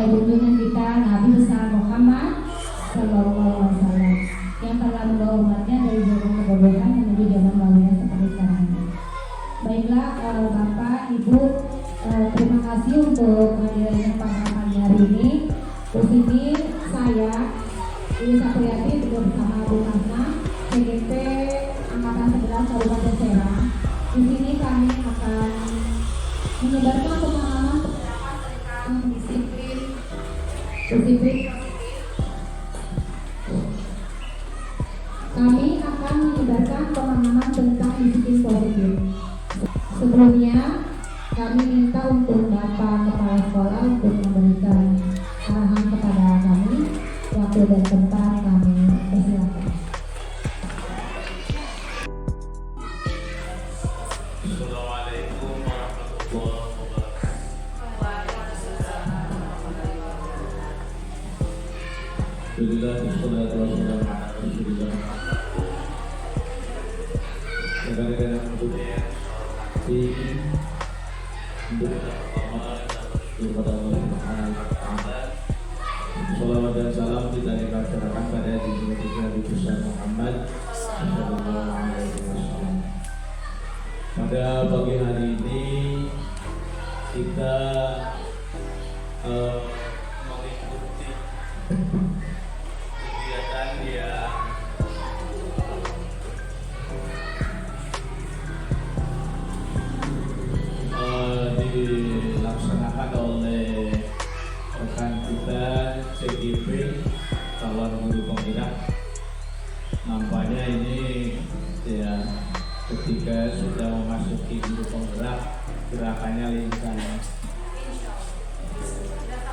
junjungan kita Nabi besar Muhammad Sallallahu Alaihi Wasallam yang telah membawa umatnya dari zaman kebodohan menuju zaman mulia seperti sekarang ini. Baiklah Bapak, Ibu, terima kasih untuk hadirnya pada pagi hari ini. Di sini saya Ibu Sapriyati juga bersama Bu Kasna, CGP Angkatan 11 Kabupaten Serang. Di sini kami akan menyebarkan pemahaman tentang disiplin kami akan menyebarkan pemahaman tentang disiplin positif. Sebelumnya kami minta untuk Bapak Kepala Sekolah untuk memberikan arahan kepada kami. Waktu dan tempat kami persilakan. Assalamualaikum warahmatullahi Salawat dan salam kita dikasihkan pada junjungan Nabi besar Muhammad Sallallahu Alaihi Wasallam. Pada pagi hari ini kita mengikuti kegiatan yang dilaksanakan oleh rekan kita CGP Kawan Guru Penggerak. Nampaknya ini ya ketika sudah memasuki guru penggerak gerakannya lincah.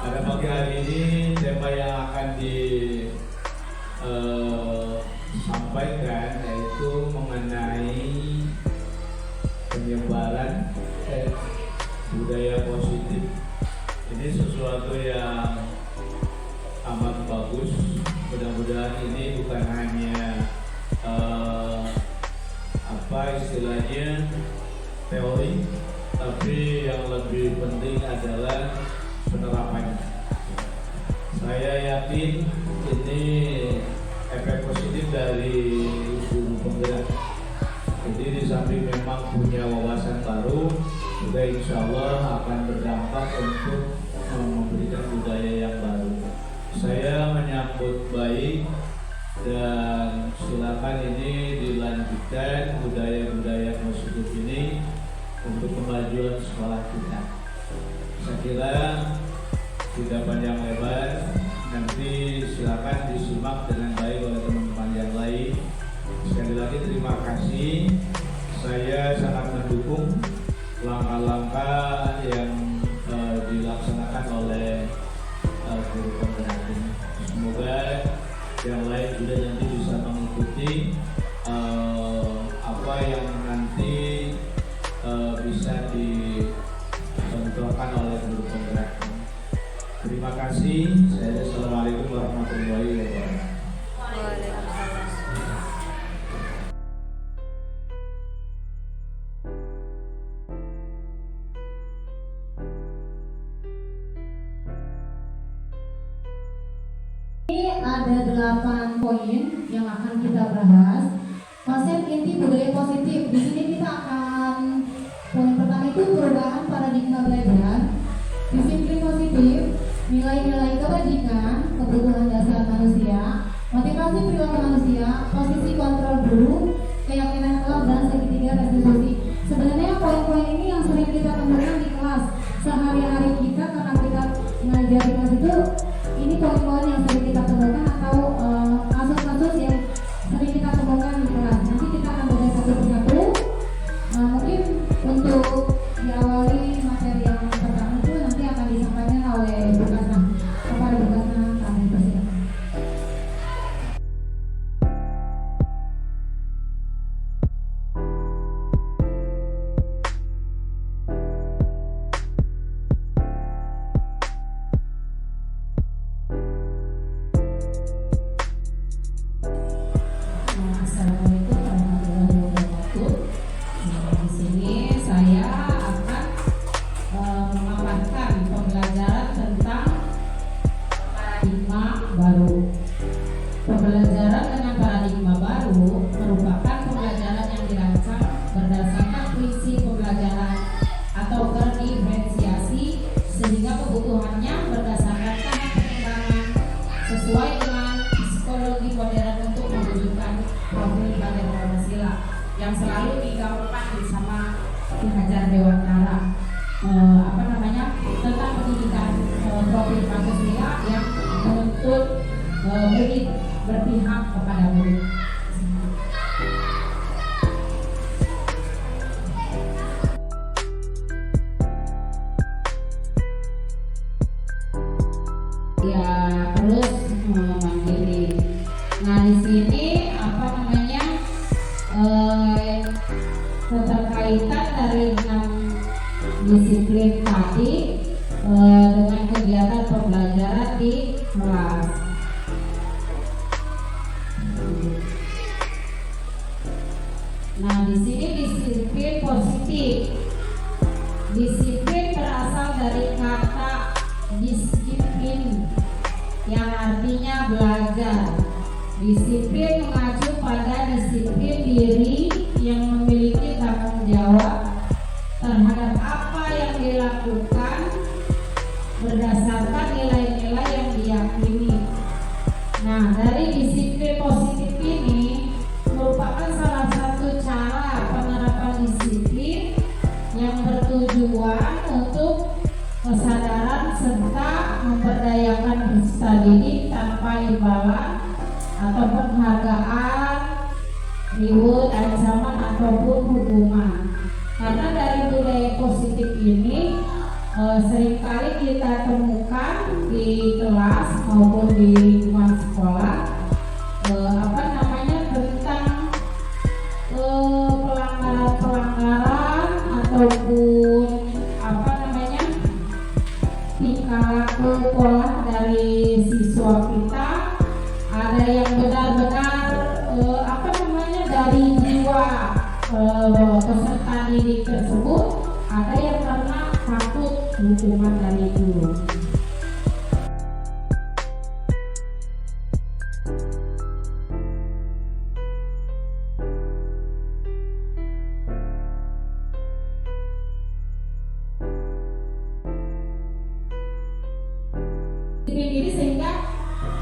Pada pagi hari ini tema yang akan disampaikan yaitu mengenai penyebaran budaya positif. Ini sesuatu yang amat bagus. Mudah-mudahan ini bukan hanya istilahnya teori, tapi yang lebih penting adalah penerapannya. Saya yakin ini efek positif dari guru penggerak. Jadi di samping memang punya wawasan baru, juga insya Allah akan berdampak untuk memberikan budaya yang baru. Saya menyambut baik dan silakan ini dilanjutkan budaya-budaya positif ini untuk kemajuan sekolah kita. Saya kira tidak panjang lebar, nanti silakan disimak dengan baik oleh teman-teman yang lain. Sekali lagi terima kasih. Saya sangat mendukung langkah-langkah yang dilaksanakan oleh guru penggerak ini. Semoga yang lain juga nanti bisa mengikuti apa yang nanti bisa dicontohkan oleh guru penggerak. Terima kasih. Assalamualaikum warahmatullahi wabarakatuh. Ini ada 8 poin yang akan kita bahas. Konsep inti budaya positif. Di sini kita akan poin pertama itu perubahan paradigma belajar, disiplin positif, nilai-nilai kebajikan, kebutuhan dasar manusia, motivasi perilaku manusia, posisi kontrol guru, keyakinan kelab dan segitiga restitusi. Sebenarnya poin-poin ini yang sering kita temukan di kelas sehari-hari kita karena kita mengajar di kelas itu. Ini poin-poin yang sering kita temukan atau kasus-kasus yang sering kita temukan di kelas. Nanti kita akan bedah satu persatu. Mungkin untuk diawali materi yang pertama itu nanti akan disampaikan oleh Bu Kasna. yang selalu digaungkan bersama Ki Hajar Dewantara tentang pendidikan profil Pancasila yang menuntut murid berpihak kepada murid. Ya terus mandiri. Nah di sini keterkaitan dari 6 disiplin tadi dengan kegiatan pembelajaran di kelas. Nah di sini disiplin positif. Disiplin berasal dari kata disiplin yang artinya belajar. Disiplin mengacu pada disiplin diri yang memiliki tanggung jawab terhadap apa yang dilakukan berdasarkan nilai-nilai yang diyakini. Nah, dari disiplin positif ini merupakan salah satu cara penerapan disiplin yang bertujuan untuk kesadaran serta memberdayakan peserta didik tanpa imbalan atau penghargaan, reward, ancaman ataupun hukuman. Karena dari budaya positif ini seringkali kita temukan di kelas maupun di lingkungan sekolah tentang pelanggaran ataupun tingkah laku pola dari siswa kita. Ada yang benar-benar dari jiwa peserta didik tersebut, ada yang karena takut hukuman dari guru. Ini sehingga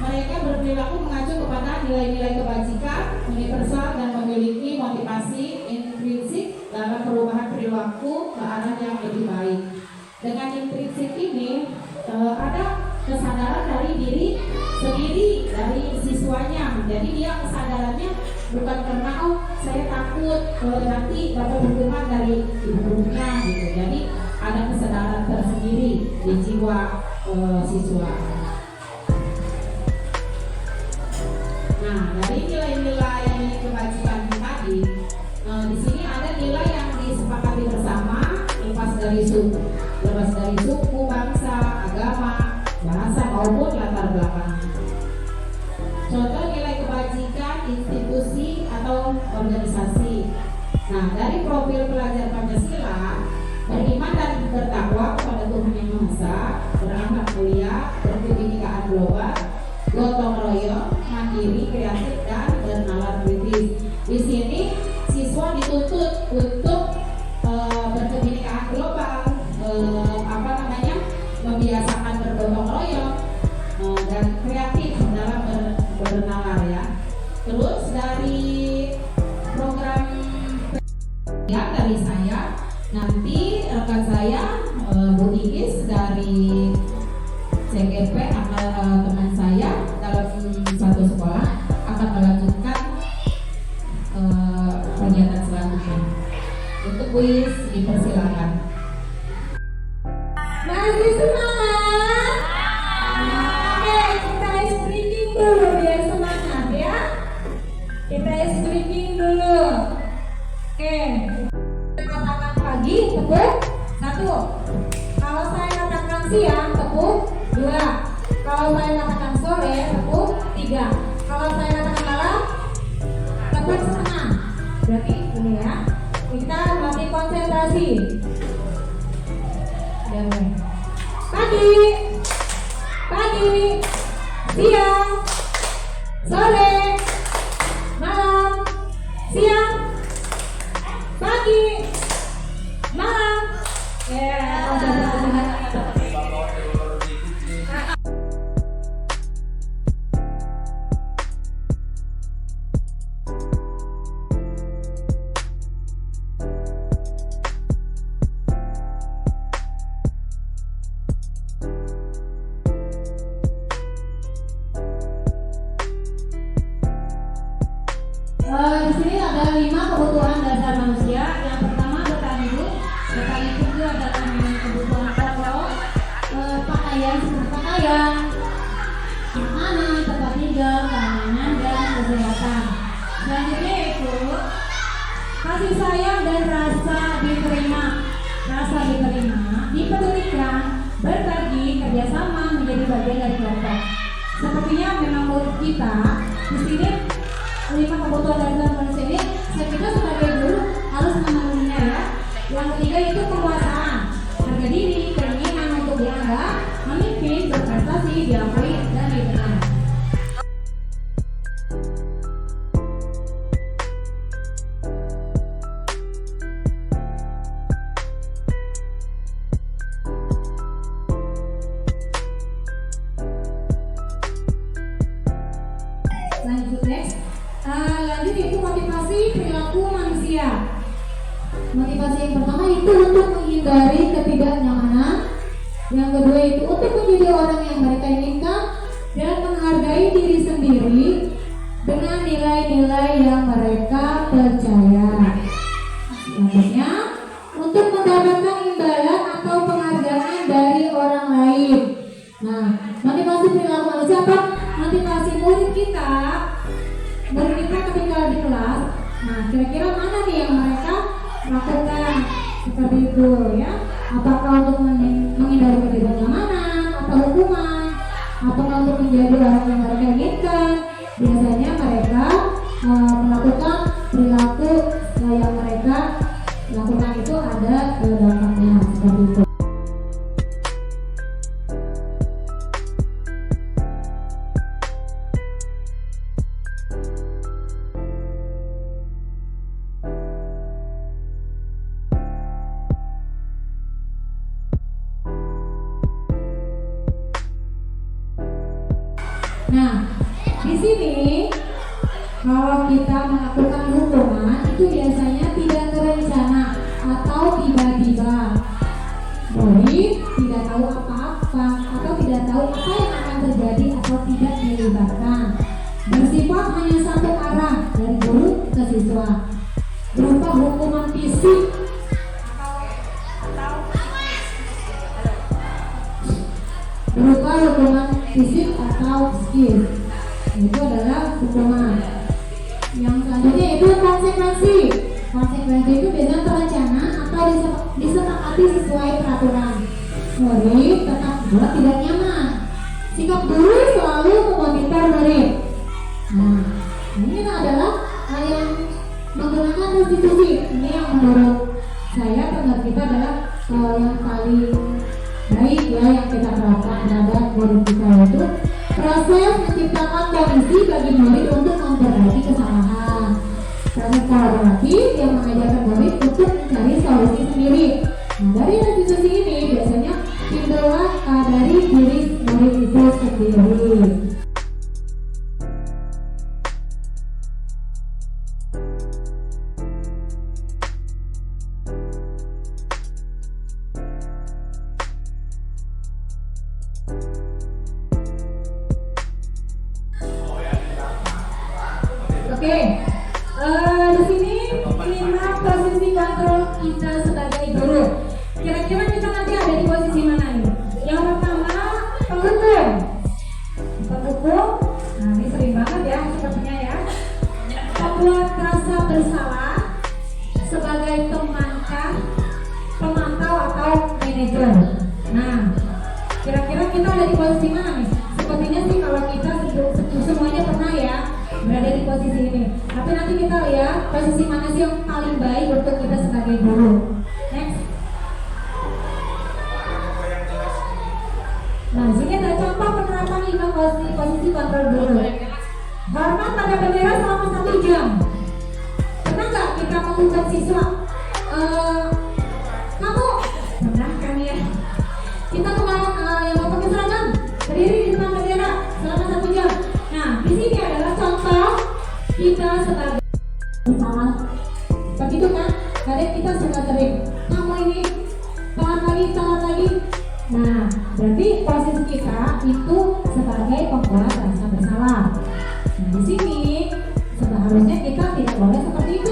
mereka berperilaku mengacu kepada nilai-nilai kebajikan universal dan memiliki motivasi intrinsik dalam perubahan perilaku ke arah yang lebih baik. Dengan intrinsik ini ada kesadaran dari diri sendiri dari siswanya. Jadi dia kesadarannya bukan karena saya takut nanti dapat hukuman dari ibunya gitu. Jadi ada kesadaran tersendiri di jiwa siswa. Nah, dari nilai-nilai kebajikan tadi, di sini ada nilai yang disepakati bersama, lepas dari suku, bangsa, agama, bahasa maupun latar belakang. Contoh nilai kebajikan institusi atau organisasi. Nah, dari profil pelajar Pancasila, beriman dan bertakwa kepada Tuhan Yang Maha Esa, berakhlak mulia, berkebinekaan global, gotong royong, mandiri, kreatif, dan bernalar kritis. Di sini siswa dituntut untuk berkebinekaan global, membiasakan bergotong royong dan kreatif dalam bernalar ya. Terus dari program dari saya, nanti rekan saya Bu Iis dari CGP teman saya dalam satu sekolah akan melanjutkan kegiatan selanjutnya. Untuk Bu Iis dipersilakan. Masih semangat? Oke, kita ice breaking dulu biar semangat ya. Kita ice breaking dulu. Oke, katakan pagi tepuk 1. Kalau saya katakan siang tepuk 2. Kalau saya katakan sore tepuk 3. Kalau saya katakan malam tepuk setengah. Berarti ini ya. Kita masih konsentrasi. Pagi, siang, sore, malam, siang, pagi, malam. ada 5 kebutuhan dasar manusia. Yang pertama bertahan hidup itu adalah memang kebutuhan pokok, pakaian seperti pakaian, makanan, tempat tinggal, keamanan, dan kesehatan. Selanjutnya itu kasih sayang dan rasa diterima, dipedulikan, berbagi, kerjasama menjadi bagian dari kelompok. Sepertinya memang menurut kita di sini 5 kebutuhan dasar manusia ini kita sebagai guru harus memenuhinya ya. Yang ketiga itu kekuasaan, harga diri, keinginan untuk dianggap, memimpin, berprestasi, diakui, dan dikenal. Lanjut itu motivasi perilaku manusia. Motivasi yang pertama itu untuk menghindari ketidaknyamanan. Yang kedua itu untuk menjadi orang yang mereka inginkan dan menghargai diri sendiri dengan nilai-nilai yang mereka percaya. Selanjutnya untuk mendapatkan imbalan atau penghargaan dari orang lain. Nah, motivasi perilaku manusia apa? Motivasi murid kita ketika di kelas, nah kira-kira mana nih yang mereka lakukan seperti itu ya? Apakah untuk menghindari ketidaknyamanan atau hukuman, apakah untuk menjadi orang yang mereka inginkan? Biasanya mereka melakukan perilaku yang mereka lakukan itu ada dampaknya seperti itu. Nah, di sini kalau kita melakukan hukuman itu biasanya tidak terencana atau tiba-tiba. Murid tidak tahu apa-apa atau tidak tahu apa yang akan terjadi atau tidak dilibatkan. Bersifat hanya satu arah dari guru ke siswa, berupa hukuman fisik atau psikis. Itu adalah hukuman. Yang selanjutnya itu konsekuensi. Konsekuensi itu biasanya terencana atau disepakati sesuai peraturan. Murid tetap buat tidak nyaman. Sikap guru selalu memonitor murid. Nah, ini adalah yang menggunakan restitusi. Ini yang menurut saya pendapat kita adalah yang paling baik ya yang kita terapkan terhadap murid kita itu proses menciptakan kondisi bagi murid untuk memperbaiki kesalahan. Proses kolaboratif yang mengajarkan murid untuk mencari solusi sendiri. Nah, dari restitusi ini biasanya timbullah dari diri murid itu sendiri. Oke, di sini 5 posisi kontrol kita sebagai guru. Kira-kira kita nanti ada di posisi mana nih? Yang pertama penghukum. Nah ini sering banget ya sepertinya ya. Pembuat rasa bersalah sebagai pemantau atau manajer. Nah, kira-kira kita ada di posisi mana nih? Sepertinya sih kalau kita semuanya pernah ya berada di posisi ini. Tapi nanti kita lihat posisi mana sih yang paling baik untuk kita sebagai guru. Next. Nah, sini ada contoh penerapan 5 posisi kontrol guru. Hormat pada bendera selama 1 jam. Pernah nggak kita mengundang siswa? Kamu pernah kan ya? Kita kemarin yang mau pakai seragam berdiri di depan bendera selama 1 jam. Nah, di sini adalah contoh kita sebagai salah. Seperti itu kan? Kadang kita suka sering kamu ini tangan lagi. Nah, berarti posisi kita itu sebagai pembuat rasa bersalah. Nah, di sini seharusnya kita tidak boleh seperti itu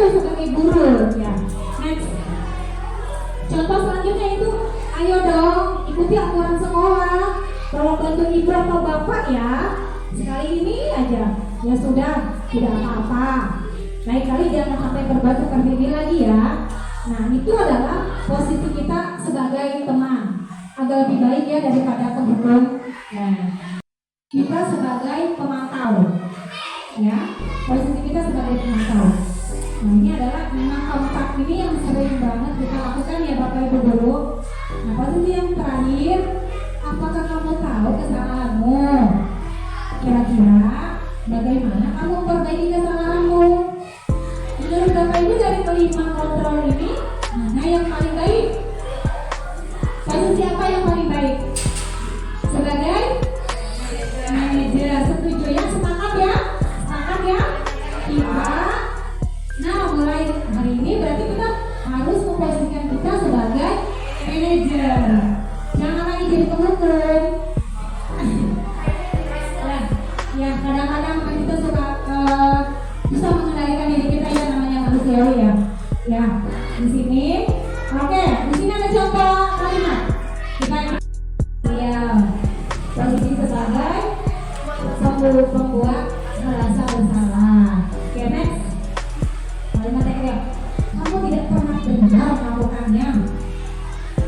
Contoh selanjutnya itu, ayo dong ikuti aturan sekolah. Tolong bantu ibu atau bapak ya. Sekali ini aja. Ya sudah, tidak apa-apa. Lain kali jangan sampai berbatu berdiri lagi ya. Nah, itu adalah posisi kita sebagai teman. Agak lebih baik ya daripada penghukum. Nah, kita sebagai pemantau. Ya, posisi kita sebagai pemantau. Nah, ini adalah 5 ini yang sering banget kita lakukan ya Bapak Ibu Guru. Nah, posisi yang terakhir, apakah kamu tahu kesalahanmu? Kira-kira bagaimana kamu memperbaiki kesalahanmu? Menurut Bapak Ibu dari kelima kontrol ini, mana yang paling baik? Posisi apa yang paling baik? Sebagai manajer, setuju ya? Sepakat ya? Sepakat ya? Kita. Nah, mulai hari ini berarti kita harus memposisikan kita sebagai manajer. Jangan lagi jadi penghukum. Ya, kadang-kadang kita suka bisa mengendalikan diri kita ya, namanya manusiawi ya. Ya, di sini. Oke, di sini ada contoh kalimat. Kita ya posisi sebagai pembuat merasa bersalah. Oke, next. Kalimat yang kedua, kamu tidak pernah benar melakukannya.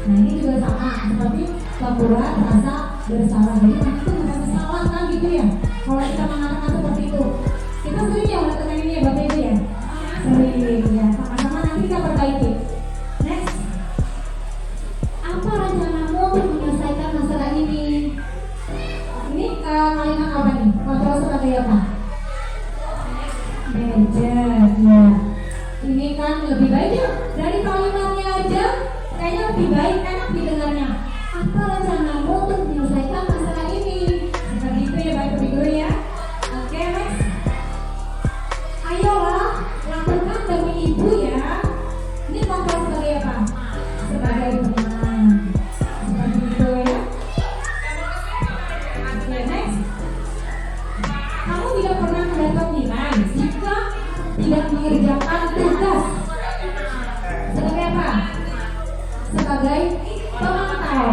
Nah, ini juga sama seperti pembuat merasa bersalah. Jadi kan itu merasa salah kan gitu ya. Kalau kita mengatakan seperti itu, kita sering ya melakukan ini ya Bapak Ibu ya. Sering ya, sama-sama nanti kita perbaiki. Next, apa rencanamu untuk menyelesaikan masalah ini? Ini kalimat apa nih? Kontrol sebagai apa? Manajer ya. Ini kan lebih baik ya dari kalimatnya aja. Kayaknya lebih baik, enak didengarnya. Apa rencanamu untuk menyelesaikan masalah ini? Seperti itu ya Bapak Ibu Guru ya. Oke, next. Ayolah, lakukan demi ibu ya. Ini kontrol sebagai apa? Sebagai teman. Seperti itu ya. Oke, next. Kamu tidak pernah mendapat nilai jika tidak mengerjakan tugas. Sebagai apa? Sebagai pemantau.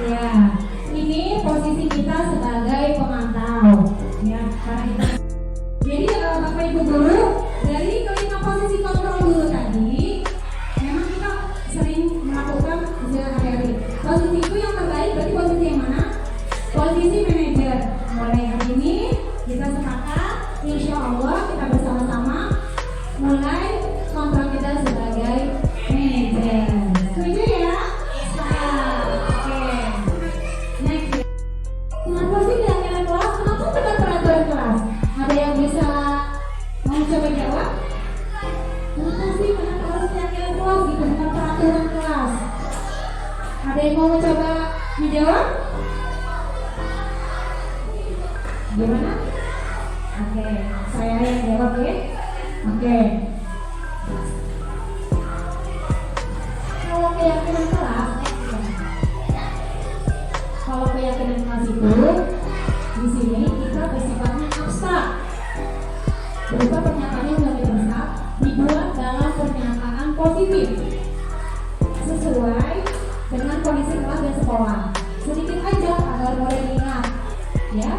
Ya, ini posisi kita sebagai pemantau. Ya, karena kita. Jadi Bapak Ibu Guru, dari kelima posisi kontrol dulu tadi, memang kita sering melakukan istilah hari-hari. Posisi itu yang terbaik berarti posisi yang mana? Posisi manajer. Mulai hari ini kita sepakat, insya Allah kita bersama-sama mulai kontrol kita sebagai manajer. Setuju ya? Oke. Next. Kenapa sih kira-kira kelas? Kenapa bukan peraturan kelas? Ada yang bisa mau coba jawab? Kenapa sih kenapa harus kira-kira kelas gitu, bukan peraturan kelas? Ada yang mau mencoba menjawab? Gimana? Oke, saya yang jawab ya. Oke. Kalau keyakinan kelas, itu di sini kita bersifatnya abstrak, berupa pernyataan yang lebih besar dibuat dalam pernyataan positif sesuai dengan kondisi kelas dan sekolah. Sedikit aja agar boleh diingat, ya.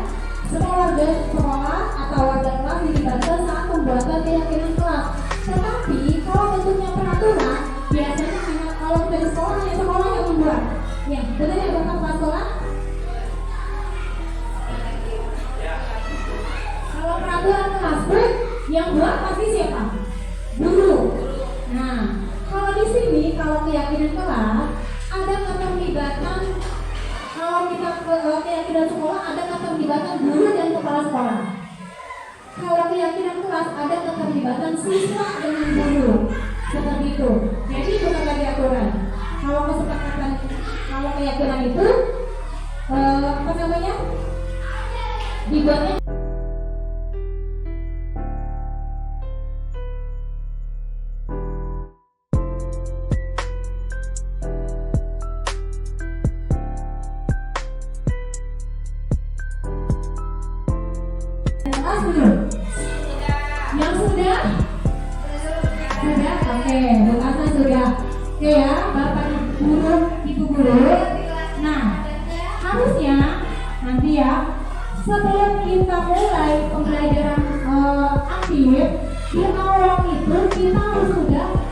Semua warga sekolah atau warga kelas dilibatkan saat pembuatan keyakinan kelas. Tetapi kalau bentuknya peraturan, biasanya hanya kalau dari sekolah hanya sekolah yang membuat. Ya, benar ya Bapak Kepala Sekolah? Kalau peraturan kelas pun yang buat pasti siapa? Guru. Nah, kalau di sini kalau keyakinan kelas ada keterlibatan. Kalau kita keyakinan sekolah ada keterlibatan guru dan kepala sekolah. Kalau keyakinan kelas ada keterlibatan siswa dengan guru. Seperti itu. Jadi bukan lagi aturan. Kalau kesepakatan, kalau keyakinan itu apa namanya? Dibuatnya belum? Yang sudah? Sudah? Oke, bukan guru, ibu guru. Nah, harusnya nanti ya sebelum kita mulai pembelajaran aktif di awal itu kita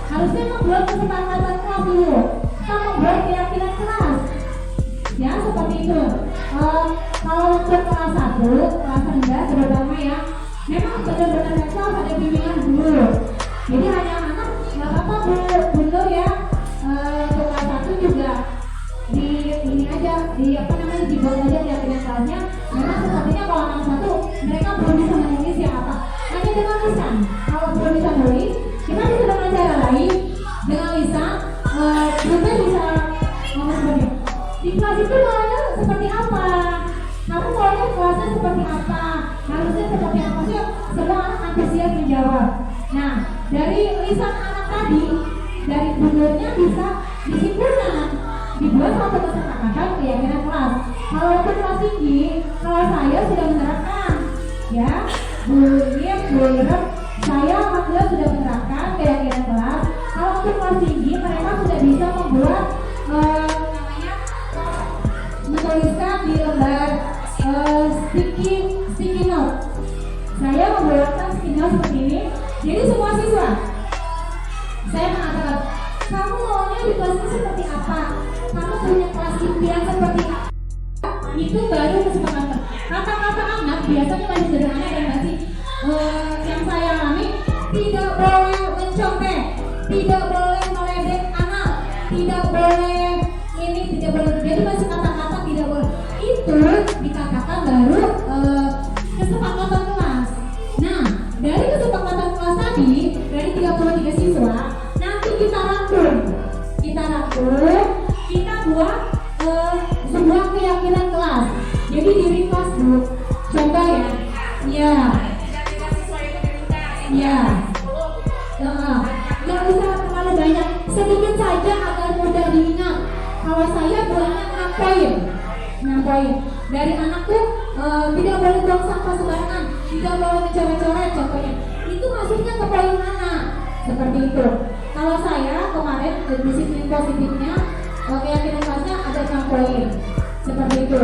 harusnya membuat kesepakatan kelas dulu, kita membuat keyakinan kelas ya seperti itu. Kalau untuk kelas 1, kelas rendah terutama ya, memang benar-benar kelas ada bimbingan dulu, jadi hanya anak nggak apa-apa betul ya. Untuk kelas 1 juga di ini aja, dibuat aja keyakinan kelasnya. Memang sepertinya kalau anak 1 mereka belum bisa menulis ya apa, hanya dengan lisan. Kalau belum bisa nulis, kita bisa dengan cara lain, dengan lisan. Kita bisa ngomong seperti di kelas itu maunya seperti apa, kamu maunya kelasnya seperti apa, harusnya seperti apa sih. Semua anak antusias menjawab. Nah, dari lisan anak tadi, dari bunyinya bisa disimpulkan, dibuat satu kesepakatan keyakinan kelas. Kalau untuk kelas tinggi, kalau saya sudah menerapkan ya, Bu, saya alhamdulillah sudah menerapkan keyakinan kelas. Kalau untuk kelas tinggi, mereka sudah bisa membuat menuliskan di lembar sticky note. Saya membuatkan sticky note seperti ini. Jadi semua siswa, saya mengatakan, kamu maunya di kelas ini seperti apa? Kamu punya kelas impian seperti apa? Itu baru kesepakatan. Kata-kata anak biasanya masih sederhana dan masih yang saya alami, tidak boleh mencontek, tidak boleh meledek anak, tidak boleh ini, tidak boleh. Jadi masih kata-kata tidak boleh. Itu dikatakan baru kesepakatan kelas. Nah, dari kesepakatan kelas tadi, dari 33 siswa, nanti kita rangkum, kita buat sebuah keyakinan kelas. Jadi diri kelas dulu. Coba ya, nggak usah terlalu banyak, sedikit saja agar mudah diingat. Kalau saya buatnya 6 poin. Dari anak tuh tidak boleh buang sampah sembarangan, tidak boleh mencoret-coret contohnya. Itu masuknya ke poin mana? Seperti itu. Kalau saya kemarin disiplin positifnya, keyakinan kelasnya ada 6 poin. Seperti itu.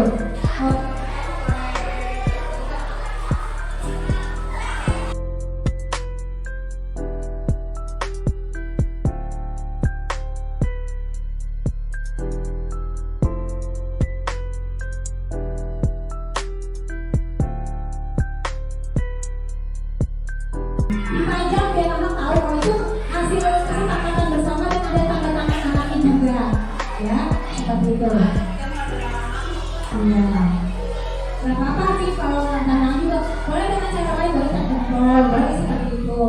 Dipajang biar anak tahu kalau itu hasil kesepakatan bersama dan ada tanda tangan anaknya juga, ya seperti itu. Iya. Gak apa-apa sih kalau tanda tangan juga, boleh dengan cara lain, boleh tanda tangan, boleh seperti itu.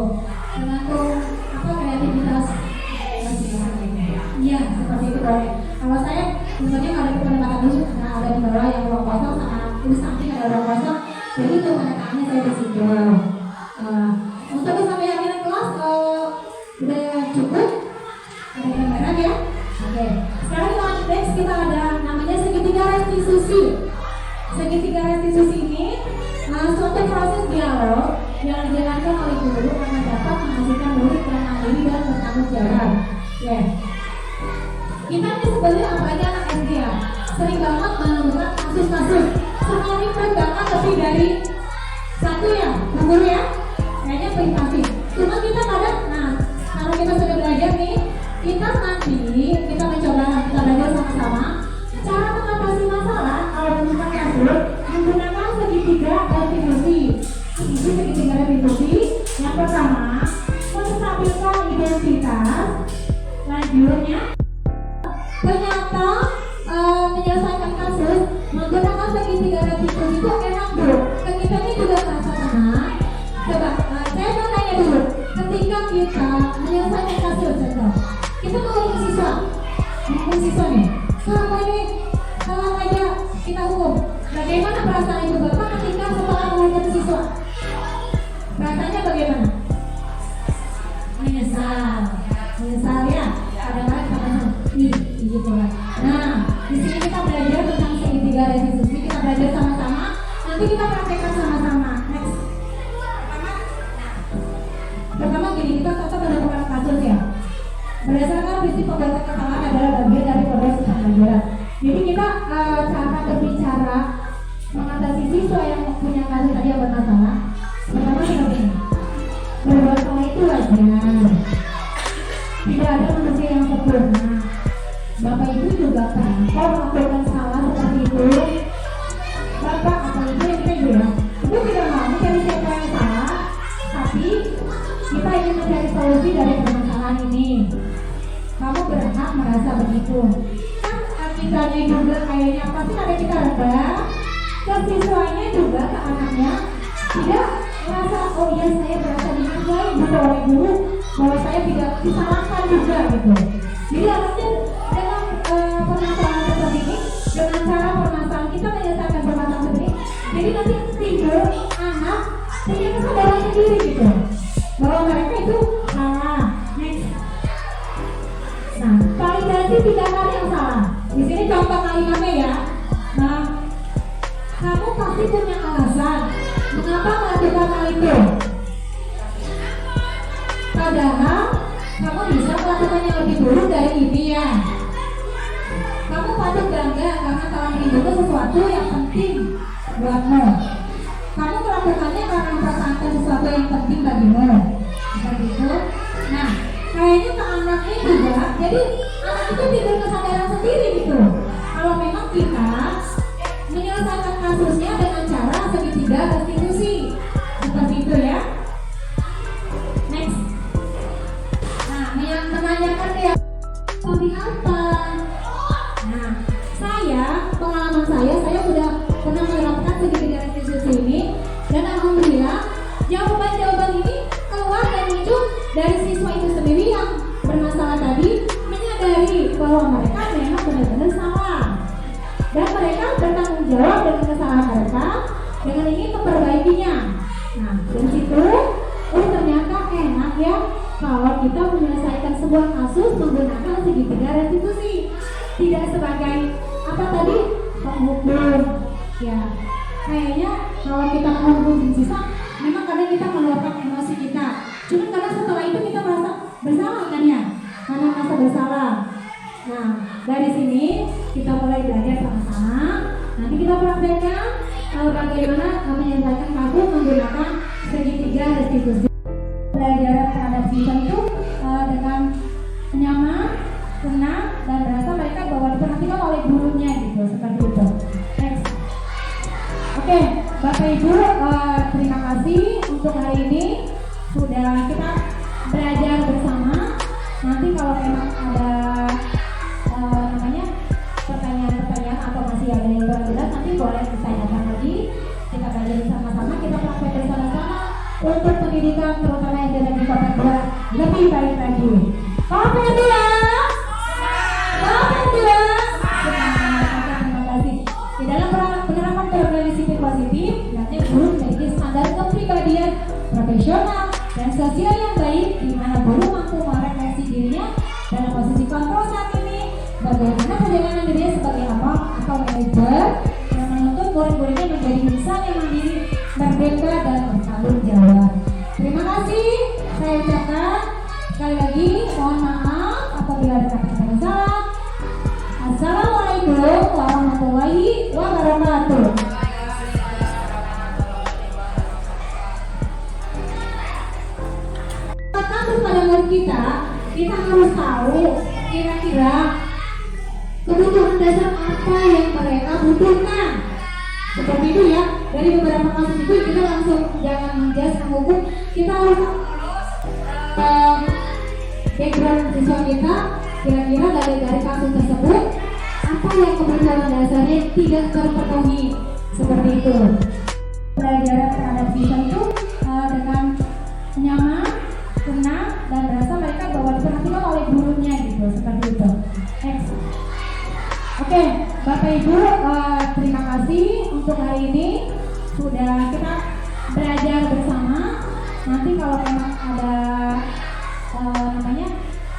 Tergantung kreativitas masing-masing. Iya seperti itu boleh. Kalau saya sebenarnya nggak ada di pendekatan khusus, nah ada di bawah yang ruang kosong sama di samping ada ruang kosong, jadi itu pendekatannya saya di situ. Untuk bisa keyakinan kelas udah cukup, ada gambaran ya. Oke, sekarang next kita ada namanya segitiga restitusi. Segitiga restitusi ini suatu proses dialog yang dijalankan oleh guru agar dapat menghasilkan murid yang mandiri dan bertanggung jawab. Ya, kita ini sebenarnya apa aja anak SD ya, sering banget menemukan kasus-kasus sekali pun bahkan lebih dari satu ya, guru ya. Kayaknya privasi. Cuma kita kadang, kalau kita sudah belajar nih, kita mencoba, kita belajar sama-sama cara mengatasi masalah kalau menemukan kasus menggunakan segitiga restitusi. Ini segitiga restitusi. Yang pertama, menstabilkan identitas. Lanjutnya, ternyata menyelesaikan kasus menggunakan segitiga restitusi itu enak bro. Kita ini juga merasa tenang. Coba, saya mau tanya dulu, ketika kita menyelesaikan kasus contoh, kita mau hukum siswa nih, selama ini kalau aja kita hukum, bagaimana perasaan ibu bapak ketika setelah menghukum siswa? Rasanya bagaimana? Menyesal ya, kadang-kadang kita merasa, gitu lah. Nah, di sini kita belajar tentang segitiga restitusi, kita belajar sama-sama, nanti kita praktekkan sama-sama. Next. Pertama gini, kita tetap menemukan kasus ya. Berdasarkan prinsip pembuatan kesalahan adalah bagian dari pelajaran. Jadi kita cara berbicara mengatasi siswa yang punya kasus tadi yang bermasalah. Pertama seperti ini, berbuat salah itu wajar. Tidak ada manusia yang sempurna. Bapak Ibu juga kan, kalau melakukan salah seperti itu, Bapak atau Ibu yang kita juga, itu tidak mau mencari siapa yang salah, tapi kita ingin mencari solusi dari permasalahan ini. Kamu berhak merasa begitu. Kan kitanya juga kayaknya pasti ada kita rendah, dan siswanya juga ke anaknya tidak merasa oh iya saya berasa dihargai gitu oleh guru bahwa saya tidak disalahkan juga gitu. Jadi harusnya dengan permasalahan seperti ini, dengan cara permasalahan kita menyelesaikan permasalahan seperti ini, jadi nanti timbul anak punya kesadaran sendiri gitu bahwa mereka itu salah. Next. Nah, validasi tindakan yang salah. Di sini contoh kalimatnya ya. Nah, kamu pasti punya alasan mengapa melakukan hal itu. Padahal kamu bisa melakukannya lebih dulu dari ini ya. Kamu patut bangga karena telah menimbulkan sesuatu yang penting buatmu. Kamu melakukannya karena mempertahankan sesuatu yang penting bagimu. Seperti itu. Nah, kayaknya ke anaknya juga. Jadi anak itu timbul kesadaran sendiri gitu. Kalau memang kita menyelesaikan kasusnya dengan cara segitiga restitusi. Seperti itu ya. Next. Nah, yang menanyakan dia seperti apa? Nah, pengalaman saya sudah pernah menerapkan segitiga restitusi ini, dan alhamdulillah jawaban ini keluar dan muncul dari siswa itu sendiri yang bermasalah tadi, menyadari bahwa mereka memang benar-benar salah dan mereka bertanggung jawab dengan kesalahan mereka dengan ingin memperbaikinya. Nah, dari situ ternyata enak ya kalau kita menyelesaikan sebuah kasus menggunakan segitiga restitusi, tidak sebagai apa tadi penghukum ya. Kayaknya kalau kita menghukum sisa, memang kadang kita meluapkan emosi kita. Cuma karena setelah itu kita merasa bersalah kan ya, karena merasa bersalah. Nah, dari sini kita mulai belajar sama-sama. Nanti kita praktekkan bagaimana menyelesaikan kasus menggunakan segitiga restitusi. Pelajaran terhadap siswa itu dengan nyaman, tenang, dan berasa mereka bahwa diperhatikan oleh gurunya gitu, seperti itu. Next. Oke, Bapak Ibu, terima kasih untuk hari ini sudah kita belajar bersama. Nanti kalau memang ada pertanyaan-pertanyaan atau masih ada yang kurang jelas, nanti boleh ditanyakan lagi. Kita belajar bersama-sama, kita praktek bersama-sama untuk pendidikan terutama yang ada di Kota Tua lebih baik lagi. Bapak Ibu ya, Bapak Ibu ya. Terima kasih. Di dalam penerapan program disiplin positif, nanti guru memiliki standar kepribadian profesional dan sosial yang baik, di mana guru mampu merefleksi dirinya dalam posisi kontrol saat ini, bagaimana perjalanan dirinya sebagai apa atau manajer yang menuntut murid-muridnya menjadi insan yang mandiri, merdeka dan bertanggung jawab. Terima kasih. Saya ucapkan sekali lagi mohon maaf apabila ada kata-kata yang salah. Assalamualaikum warahmatullahi wabarakatuh. Kasus pada murid kita harus tahu kira-kira kebutuhan dasar apa yang mereka butuhkan. Seperti itu ya. Dari beberapa kasus itu kita langsung jangan menjas menghukum. Kita harus background siswa kita kira-kira dari kasus tersebut apa yang kebutuhan dasarnya tidak terpenuhi, seperti itu. Pelajaran terhadap siswa itu dengan nyaman, tenang, dan berasa mereka bahwa diperhatikan oleh gurunya gitu, seperti itu. Next. Oke, Bapak Ibu, terima kasih untuk hari ini sudah kita belajar bersama. Nanti kalau memang ada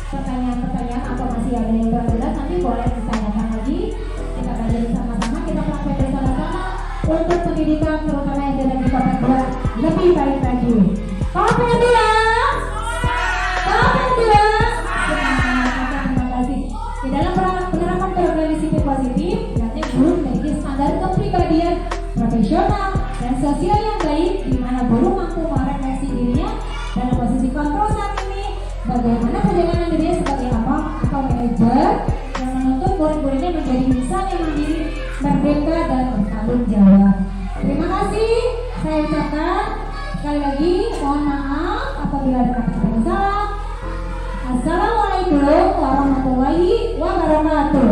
pertanyaan-pertanyaan atau masih ada yang kurang jelas, nanti boleh ditanyakan lagi. Kita belajar bersama-sama, kita praktek bersama-sama untuk pendidikan terutama yang ada di Kota Tua lebih baik lagi. Bapak Ibu ya, Bapak Ibu ya. Terima kasih. Di dalam penerapan program positif, berarti guru memiliki standar kepribadian profesional dan sosial yang baik, di mana guru mampu merefleksi dirinya dalam posisi kontrol saat ini, bagaimana perjalanan dirinya sebagai apa atau manajer yang menuntut murid-muridnya menjadi insan yang mandiri, merdeka dan bertanggung jawab. Terima kasih, saya ucapkan sekali lagi mohon maaf apabila ada kata-kata yang salah. Assalamualaikum warahmatullahi wabarakatuh.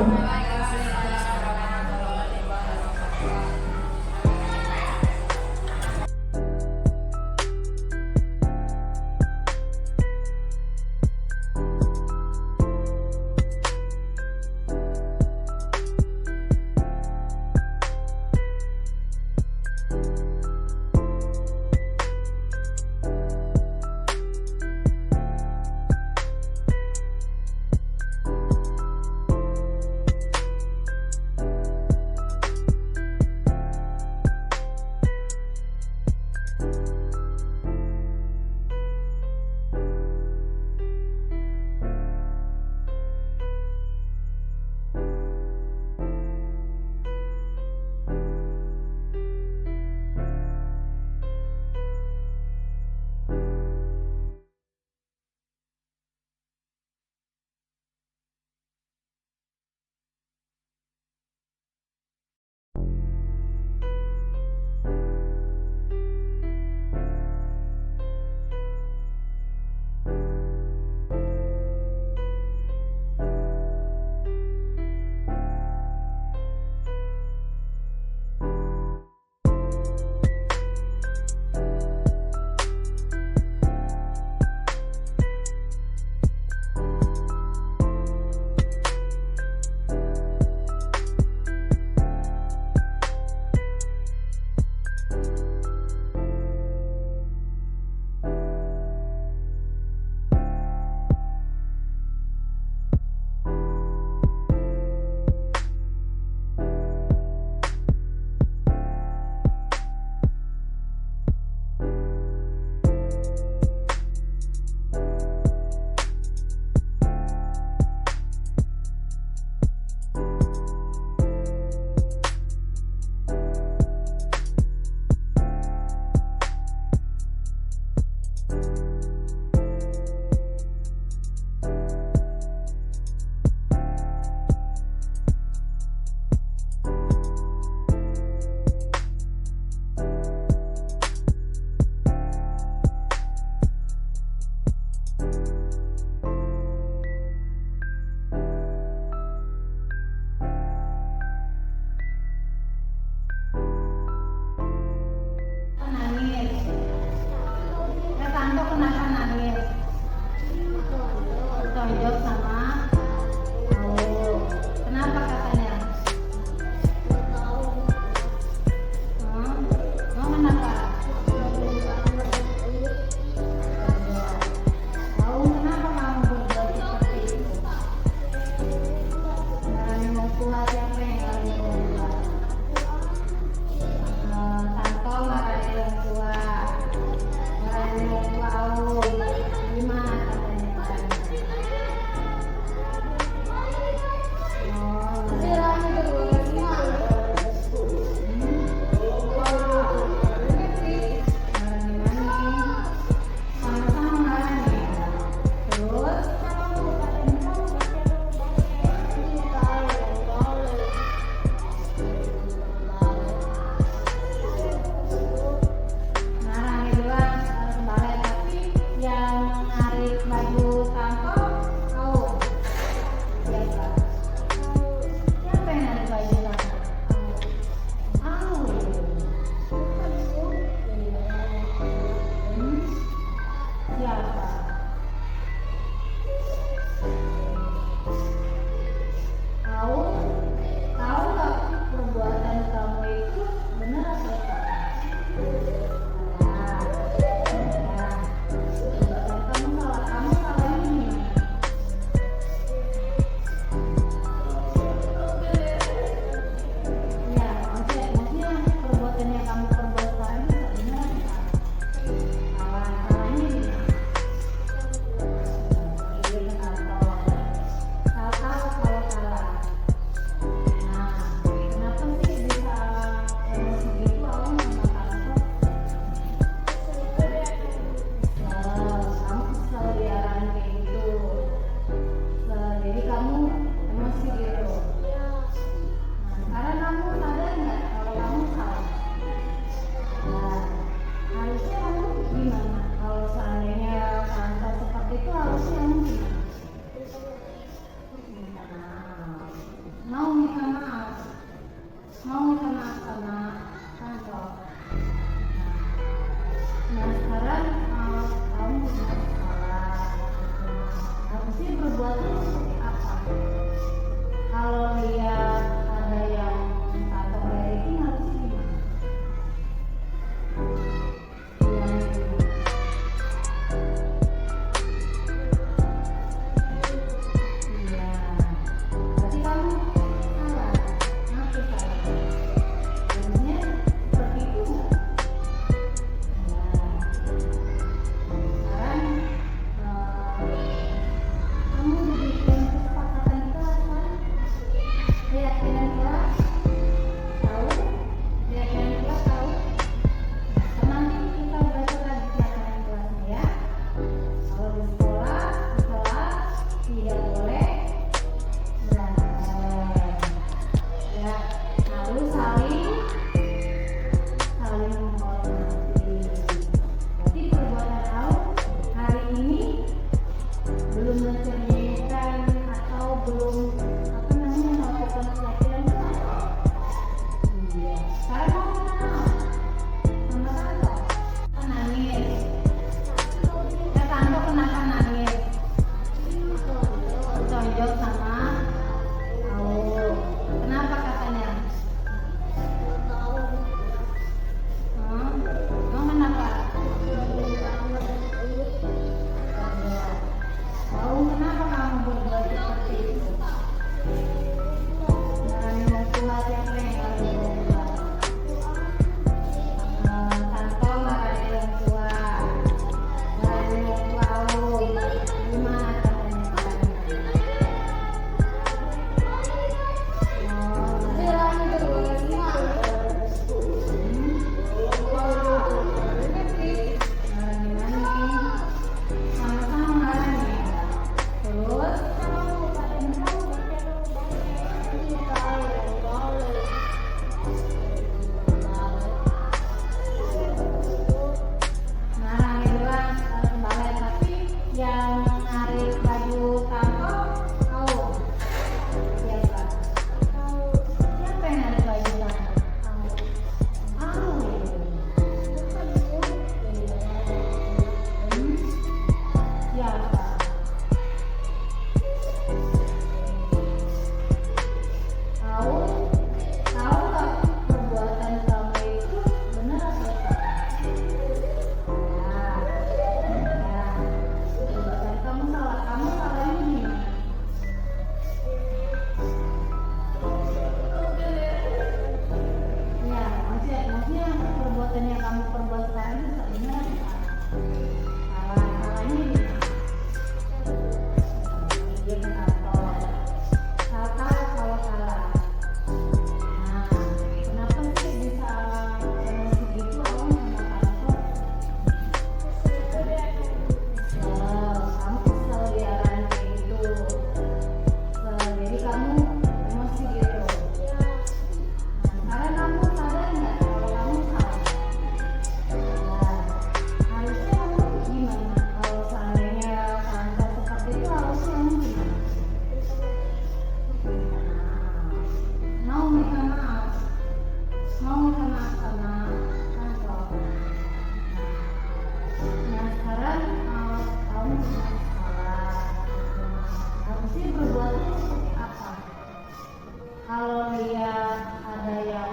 kalau lihat ada yang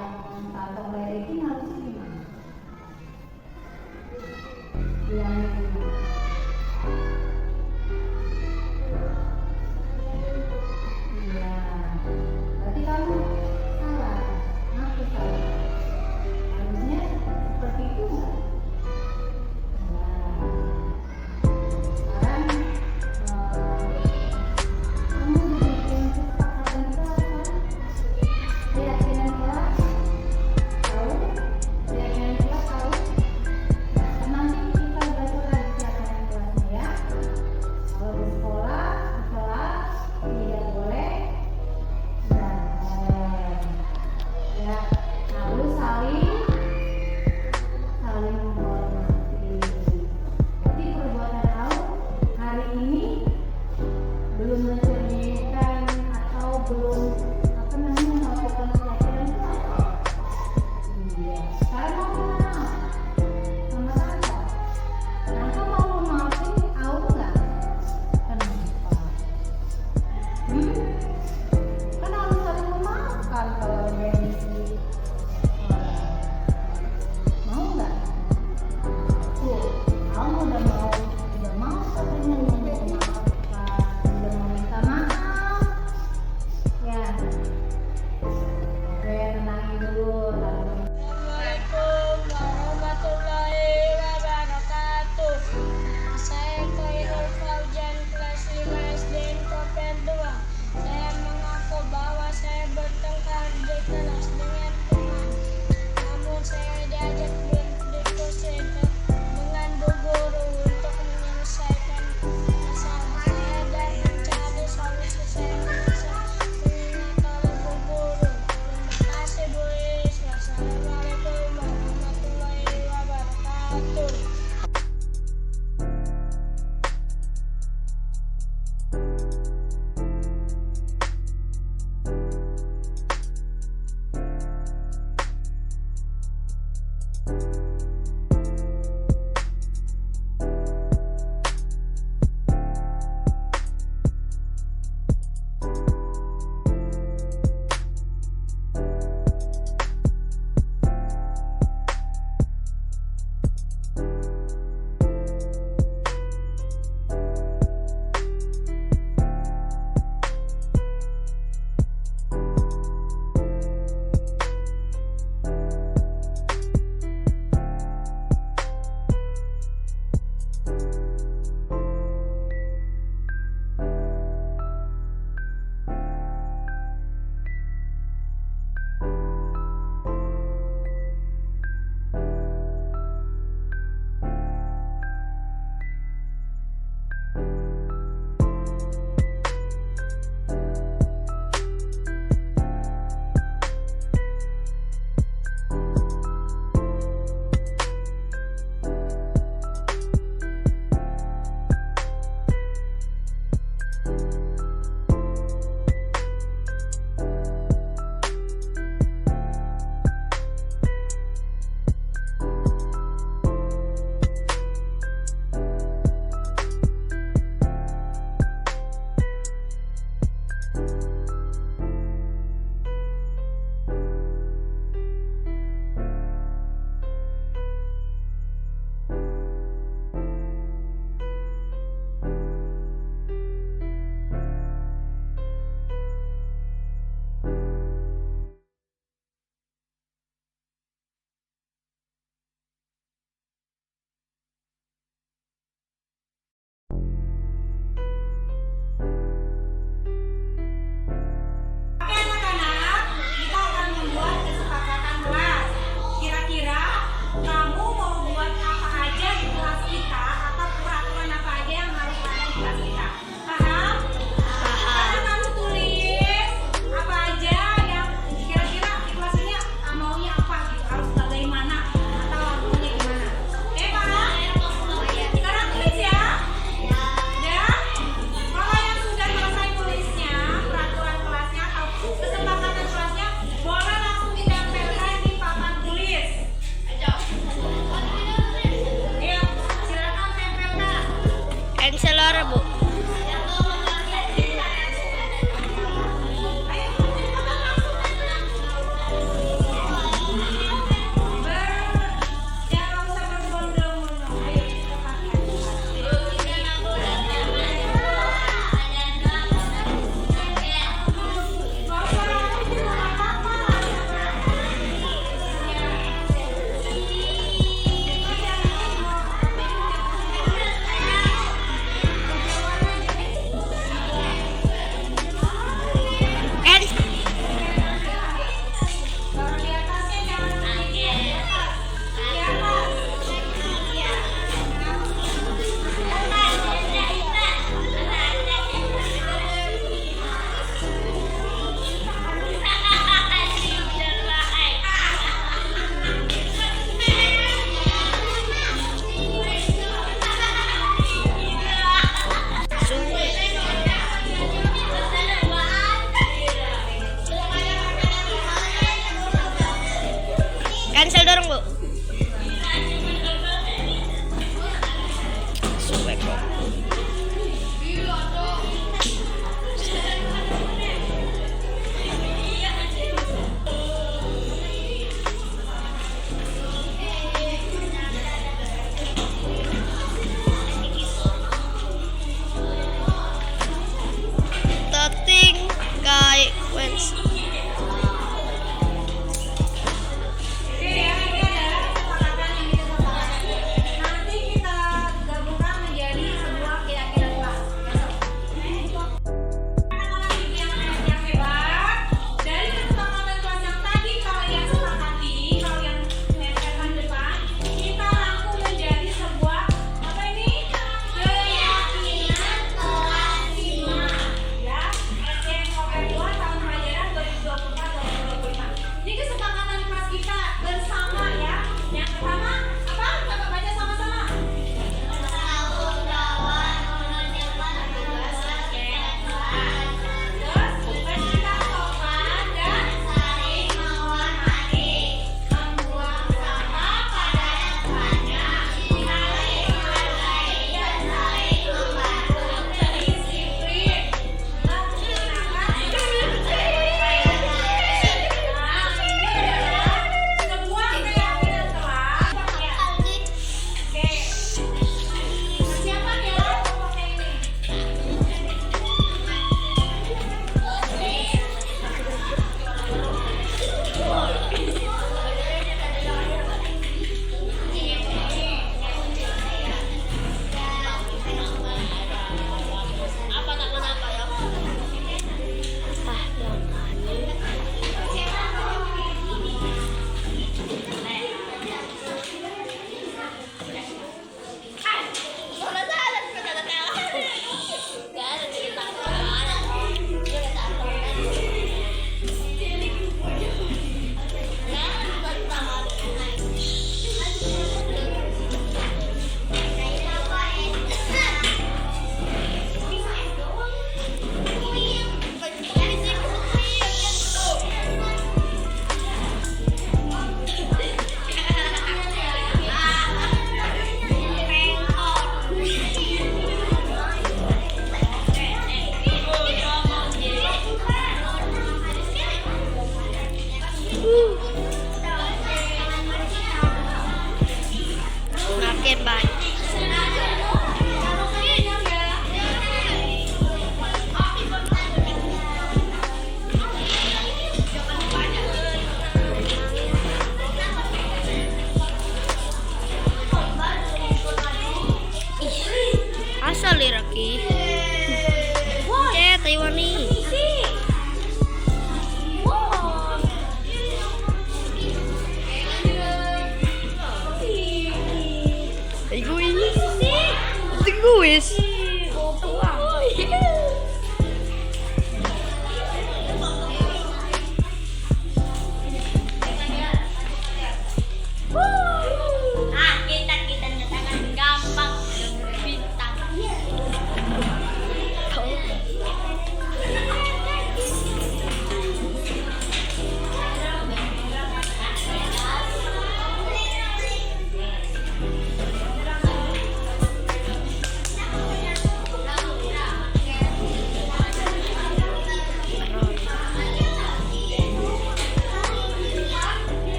tato ledekin harus gimana? Bilangin iya, berarti kamu salah, aku salah. Harusnya seperti itu nggak? Nah, sekarang kamu bikin kesepakatan kelas kan? Keyakinan kelas tahu? Keyakinan kelas tahu? Nanti kita baca lagi keyakinan kelasnya ya. Kalau di sekolah, di kelas tidak boleh berantem. Ya, harus saling menghormati. Jadi perbuatan kamu hari ini belum mencerminkan atau belum melakukan keyakinan kelas. Iya. Sekarang